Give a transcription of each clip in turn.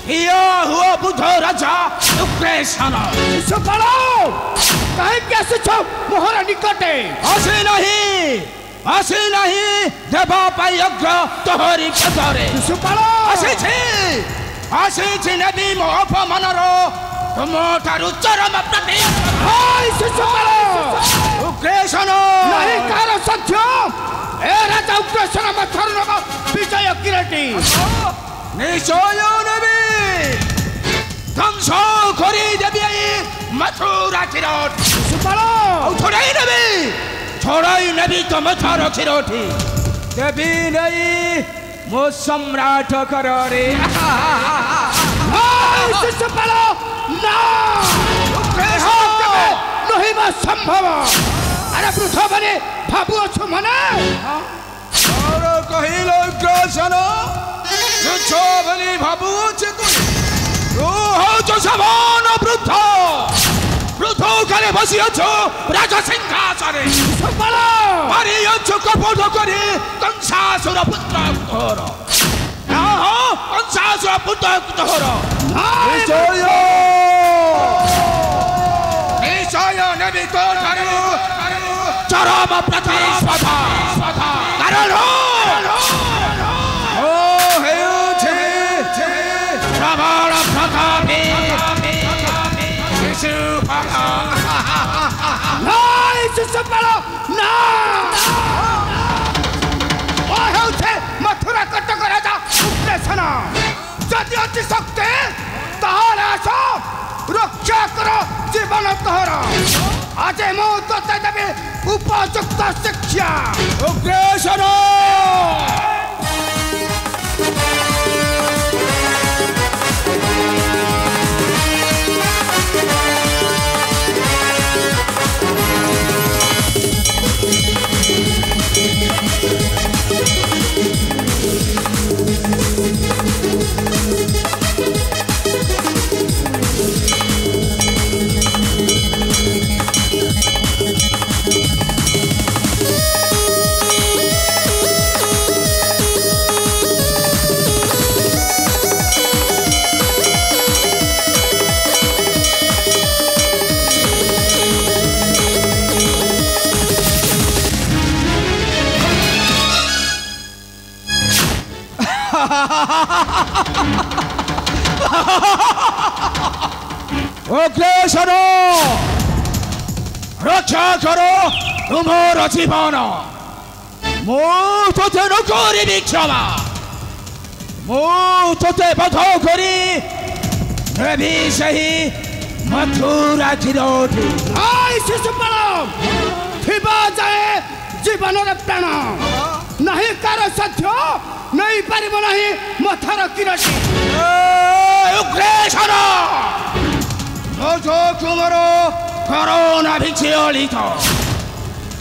हिया हुआ बुध राजा उग्रेशन शिशुपाल कहीं कैसे छो मोहर निकटे आसी नहीं देवा पाई अग्र तोहरी पदरे शिशुपाल आसी नबी मो अपमानरो तुम ठारू चरम प्रति हाय शिशुपाल उग्रेशन नहीं कार सत्य ए राजा उग्रेशन मथर नग विजय किरीटी निश्चय नबी ध्वंस करी देवी मथुरा किरोट शिशुपाल छोड़ाई नबी तो मथुरा किरोटी देवी नहीं मो सम्राट करो रे शिशुपाल ना नहीं बा संभव अरे वृद्ध बने भाबु अच्छु मने और कहिलो ग्रसन जो बनी भाबु अच्छे रोह जो समान वृद्ध करे बसी अच्छो राजा सिंहासने शिशुपाल मारी अच्छो कपट करे कंसासुर पुत्र तोर कंसासुर पुत्र तोर निश्चय नबी तो चरम प्रतिस्पर्धा कारण ओ हेउछे प्रबल प्रतापी शिशुपाल नहीं शिशुपाल ना ओ हेउछे मथुरा कटक राजा उग्रेशन जदि अति शक्ति ताहार आस रक्षा कर जीवन तोहर आज मु तोते देबी उपयुक्त शिक्षा उग्रेशन उग्रेशन रक्षा करो तुम्हारा जीवन मु तोते न करी क्षमा मु तोते बध करी नबी सही मथुरा किरोटी हाय शिशुपाल थिबा जाए जीवन रे प्राण नहीं कार सत्य नहीं पारिब नहीं मथुर किरीटी उग्रेशन जो तुम्हारो करोना भिक्षित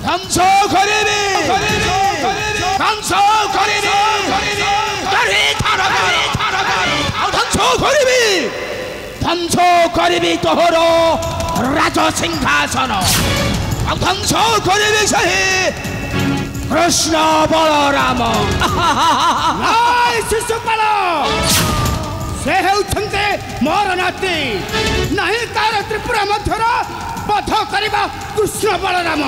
ध्वंस करिबी ध्वंस करिबी ध्वंस करिबी तोहर राज सिंहासन ध्वंस करिबी सही कृष्ण बलराम शिशुपाल से हेउछन्ते मोर नाती नहीं कार त्रिपुरा मध्यर बध करिबा कृष्ण बलराम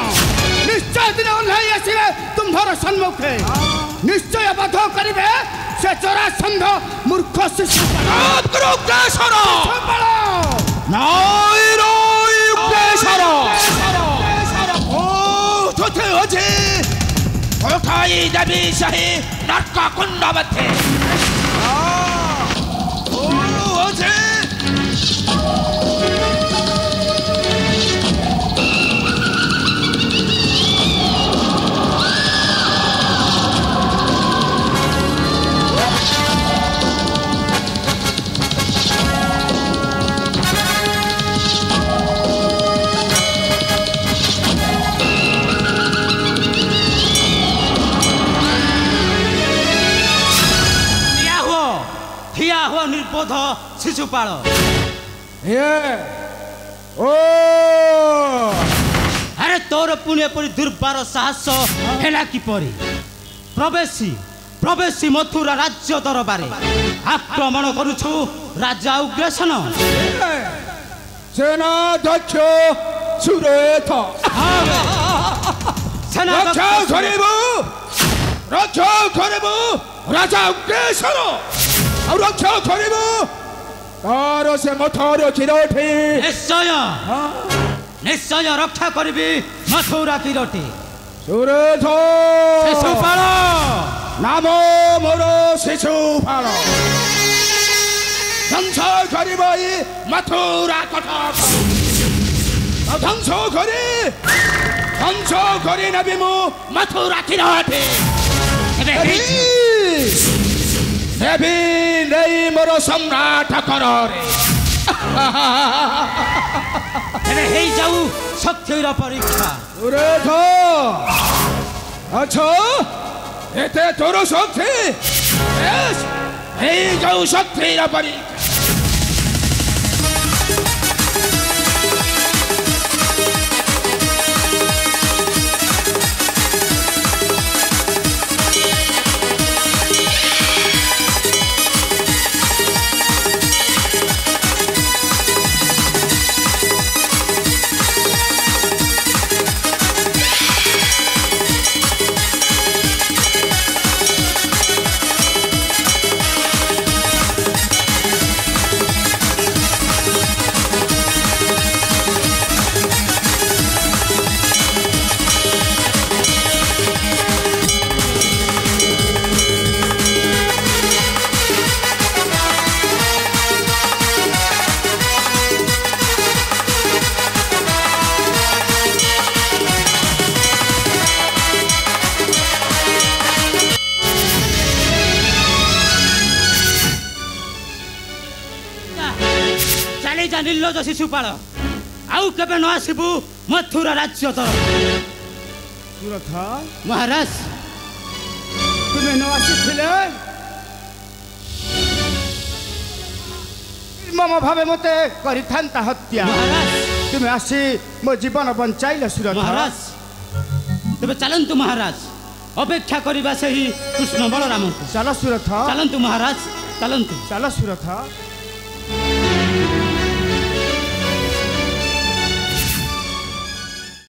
निश्चय दिन ओह्लाई आसिबे तुम्हार सम्मुखे निश्चय बध करिबे से जरासंध मूर्ख शिशुपाल देवी सही नर्क कुंड मध्य निर्बोध शिशुपाल अरे तोर पुण्य परी दुर्बार साहस है किपरि प्रवेशी ପ୍ରବେଶୀ ମଥୁରା ରାଜ୍ୟ ଦରବାରେ ଆକ୍ରମଣ କରୁଛୁ ରାଜା ଉଗ୍ରସେନ। ସେନାଧ୍ୟକ୍ଷ ସୁରଥ ରକ୍ଷା କରିବୁ ରାଜା ଉଗ୍ରସେନ ଆଉ ରକ୍ଷା କରିବୁ ତାର ସେ ମଥର କ୍ଷୀରଟି। ନିଶ୍ଚୟ ରକ୍ଷା କରିବି ମଥୁରା କ୍ଷୀରଟି। ସୁରଥ ଶିଶୁପାଳ ନାମ ମୋର ଶିଶୁପାଳ ଧ୍ୱଂସ କରିବ ଏଇ ମଥୁରା କଟକ ଧ୍ୱଂସ କରି ନେବି ମୁଁ ମଥୁରା କ୍ଷୀରଟି। ନେବି ନେଇ ମୋର ସମ୍ରାଟ କରରେ ଏବେ ହେଇଯାଉ ଶକ୍ତିର ପରୀକ୍ଷା। ସୁରଥ ଅଛ ଏତେ ତୋର ଶକ୍ତି ହେଇଯାଉ ଶକ୍ତିର ପରୀକ୍ଷା। ନିର୍ଲଜ ଶିଶୁପାଳ ଆଉ କେବେ ନ ଆସିବୁ ମଥୁରା ରାଜ୍ୟ ତରଫ। ସୁରଥ ମହାରାଜ ତୁମେ ନ ଆସିଥିଲେ ନିର୍ମମ ଭାବେ ମତେ କରିଥାନ୍ତା ହତ୍ୟା। ମହାରାଜ ତୁମେ ଆସି ମୋ ଜୀବନ ବଞ୍ଚାଇଲ ସୁରଥ। ମହାରାଜ ତେବେ ଚାଲନ୍ତୁ ମହାରାଜ ଅପେକ୍ଷା କରିବା ସେହି କୃଷ୍ଣ ବଳରାମଙ୍କୁ। ଚାଲ ସୁରଥ ଚାଲନ୍ତୁ ମହାରାଜ ଚାଲନ୍ତୁ। ଚାଲ ସୁରଥ।